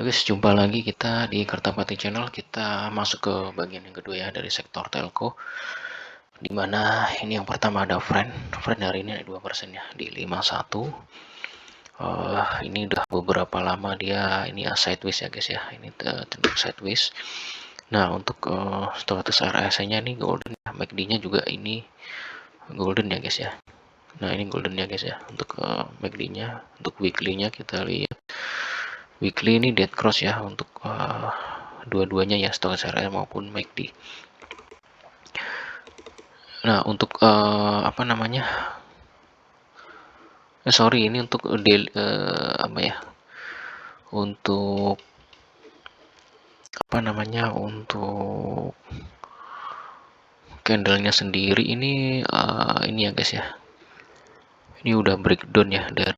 Guys, jumpa lagi kita di Kertapati Channel. Kita masuk ke bagian yang kedua ya dari sektor telco. Dimana ini yang pertama ada Friend hari ini ada 2% ya di 51. Ini udah beberapa lama dia ini ya sideways ya guys ya. Ini cenderung sideways. Nah, untuk status RSI nya ini golden ya. MACD-nya juga ini golden ya guys ya. Nah, ini golden ya guys ya. Untuk MACD-nya, untuk weekly-nya kita lihat. Weekly ini dead cross ya untuk dua-duanya ya, status RSI maupun MACD. Nah, untuk apa namanya? Sorry, ini untuk apa ya? Untuk apa namanya? Untuk candlenya sendiri ini ya guys ya. Ini udah breakdown ya dari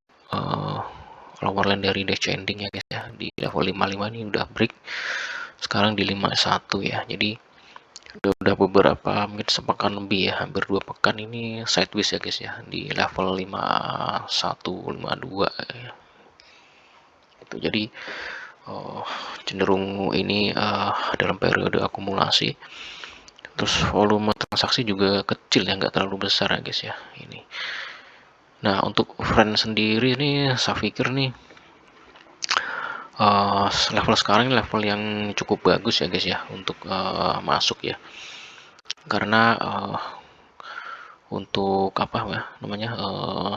lower line dari descending ya guys ya. Di level 55 ini udah break. Sekarang di 51 ya. Jadi udah beberapa mungkin sepekan lebih ya, hampir 2 pekan ini sideways ya guys ya di level 51 52 ya. Itu jadi cenderung ini dalam periode akumulasi. Terus volume transaksi juga kecil ya, nggak terlalu besar ya guys ya ini. Nah, untuk Friend sendiri nih saya pikir nih level sekarang ini level yang cukup bagus ya guys ya untuk masuk ya, karena untuk apa ya namanya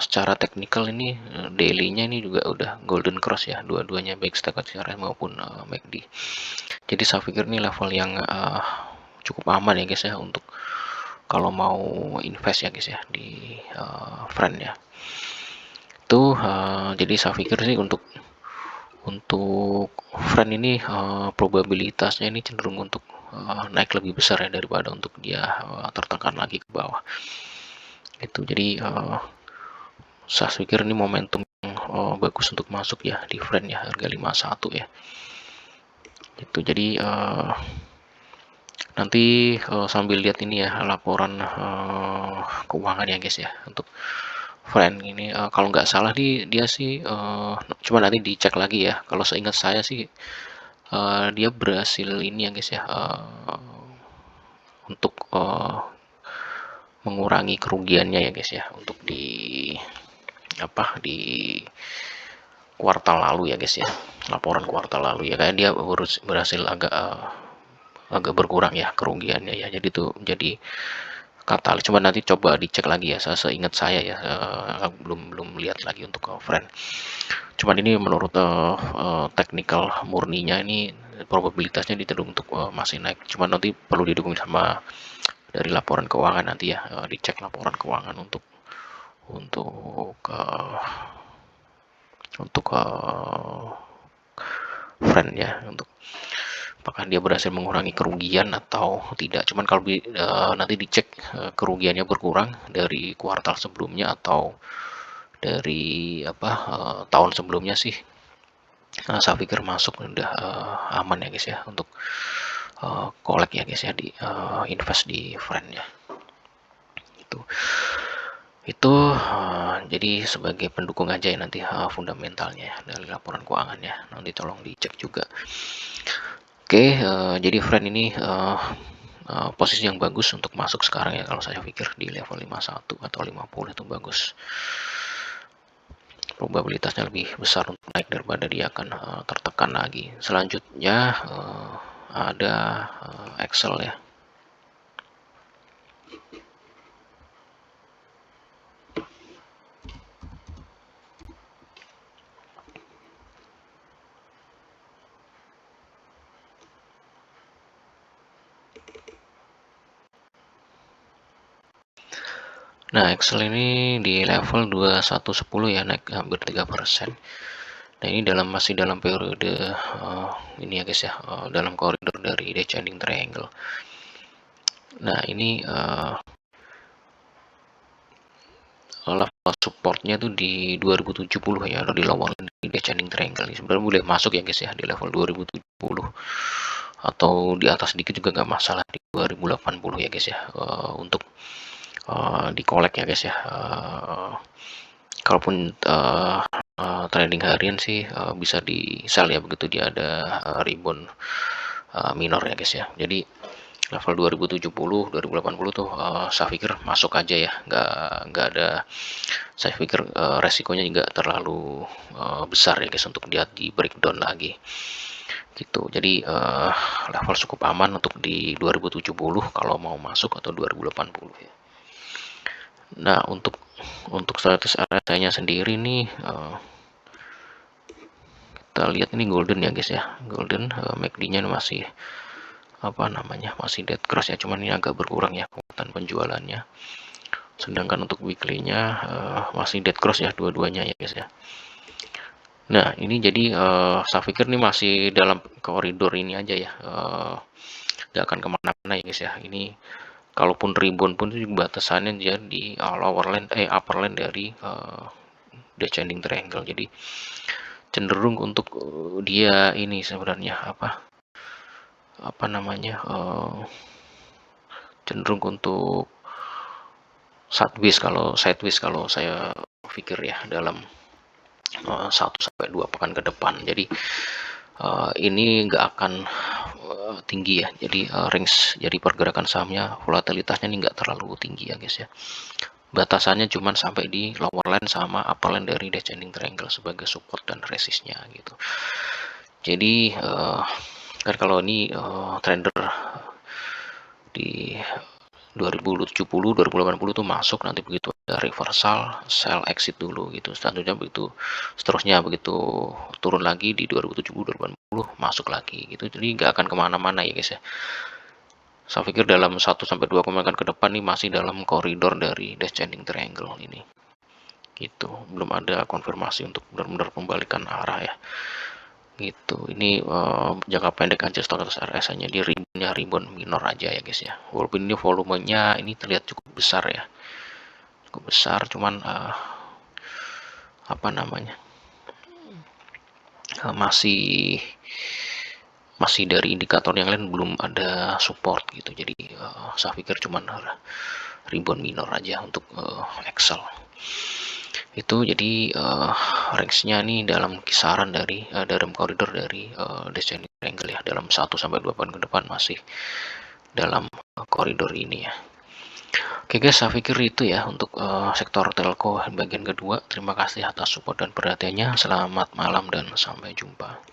secara teknikal ini daily-nya ini juga udah golden cross ya, dua-duanya baik stochastic maupun MACD. Jadi saya pikir ini level yang cukup aman ya guys ya untuk kalau mau invest ya guys ya di Friend ya. Itu jadi saya pikir sih untuk Friend ini probabilitasnya ini cenderung untuk naik lebih besar ya daripada untuk dia tertekan lagi ke bawah. Itu jadi saya pikir ini momentum bagus untuk masuk ya di Friend ya, harga 51 ya. Itu jadi nanti sambil lihat ini ya laporan keuangan ya guys ya untuk Friend ini kalau nggak salah dia sih cuma nanti dicek lagi ya. Kalau seingat saya sih dia berhasil ini ya guys ya untuk mengurangi kerugiannya ya guys ya untuk di kuartal lalu ya guys ya, laporan kuartal lalu ya, kayak dia berhasil agak berkurang ya kerugiannya ya. Jadi tuh jadi katalis, cuma nanti coba dicek lagi ya, seingat saya ya belum lihat lagi untuk Friend. Cuman ini menurut teknikal murninya ini probabilitasnya cenderung untuk masih naik, cuman nanti perlu didukung sama dari laporan keuangan nanti ya, dicek laporan keuangan untuk Friend ya, untuk apakah dia berhasil mengurangi kerugian atau tidak. Cuman kalau nanti dicek kerugiannya berkurang dari kuartal sebelumnya atau dari tahun sebelumnya sih, saya pikir masuk udah aman ya guys ya untuk collect ya guys ya di invest di Friend ya. Itu jadi sebagai pendukung aja ya nanti fundamentalnya ya, dari laporan keuangannya nanti tolong dicek juga. Oke, jadi Friend ini posisi yang bagus untuk masuk sekarang ya, kalau saya pikir di level 51 atau 50 itu bagus. Probabilitasnya lebih besar untuk naik daripada dia akan tertekan lagi. Selanjutnya ada Excel ya. Nah, Excel ini di level 2110 ya, naik hampir 3%. Nah, ini masih dalam periode ini ya guys ya, dalam koridor dari descending triangle. Nah, ini level supportnya tuh di 2070 ya, di lower di descending triangle. Sebenarnya boleh masuk ya guys ya di level 2070 atau di atas sedikit juga nggak masalah di 2080 ya guys ya, untuk di collect ya guys ya, kalaupun trading harian sih bisa di sell ya begitu dia ada rebound minor ya guys ya. Jadi level 2070 2080 tuh saya pikir masuk aja ya, nggak ada, saya pikir resikonya nggak terlalu besar ya guys untuk dia di breakdown lagi gitu. Jadi level cukup aman untuk di 2070 kalau mau masuk atau 2080 ya. Nah untuk status RSI nya sendiri nih kita lihat ini golden ya guys ya, golden MACD nya masih apa namanya, masih dead cross ya, cuman ini agak berkurang ya kekuatan penjualannya. Sedangkan untuk weekly-nya masih dead cross ya dua-duanya ya guys ya. Nah ini jadi saya pikir ini masih dalam koridor ini aja ya, nggak akan kemana-mana ya guys ya. Ini kalaupun rebound pun itu batasannya dia di upper line dari descending triangle. Jadi cenderung untuk dia ini sebenarnya apa namanya, cenderung untuk sideways kalau saya pikir ya dalam 1-2 pekan ke depan. Jadi ini nggak akan tinggi ya, jadi range, jadi pergerakan sahamnya volatilitasnya ini nggak terlalu tinggi ya guys ya. Batasannya cuman sampai di lower line sama upper line dari descending triangle sebagai support dan resistnya gitu. Jadi kan kalau ini trader di 2070 2080 tuh masuk, nanti begitu ada reversal sell exit dulu gitu, selanjutnya begitu seterusnya, begitu turun lagi di 2070 2080 masuk lagi gitu. Jadi nggak akan kemana-mana ya guys ya. Saya pikir dalam 1-2 pekan ke depan nih masih dalam koridor dari descending triangle ini gitu, belum ada konfirmasi untuk benar-benar pembalikan arah ya gitu. Ini jangka pendek aja status RSI nya di rebound minor aja ya guys ya, walaupun ini volumenya ini terlihat cukup besar ya, cukup besar, cuman apa namanya, masih dari indikator yang lain belum ada support gitu. Jadi saya pikir cuman rebound minor aja untuk Excel itu. Jadi range-nya nih dalam kisaran dari dalam koridor dari descending triangle ya, dalam 1-2 pekan ke depan masih dalam koridor ini ya. Oke guys, saya pikir itu ya untuk sektor telco bagian kedua. Terima kasih atas support dan perhatiannya. Selamat malam dan sampai jumpa.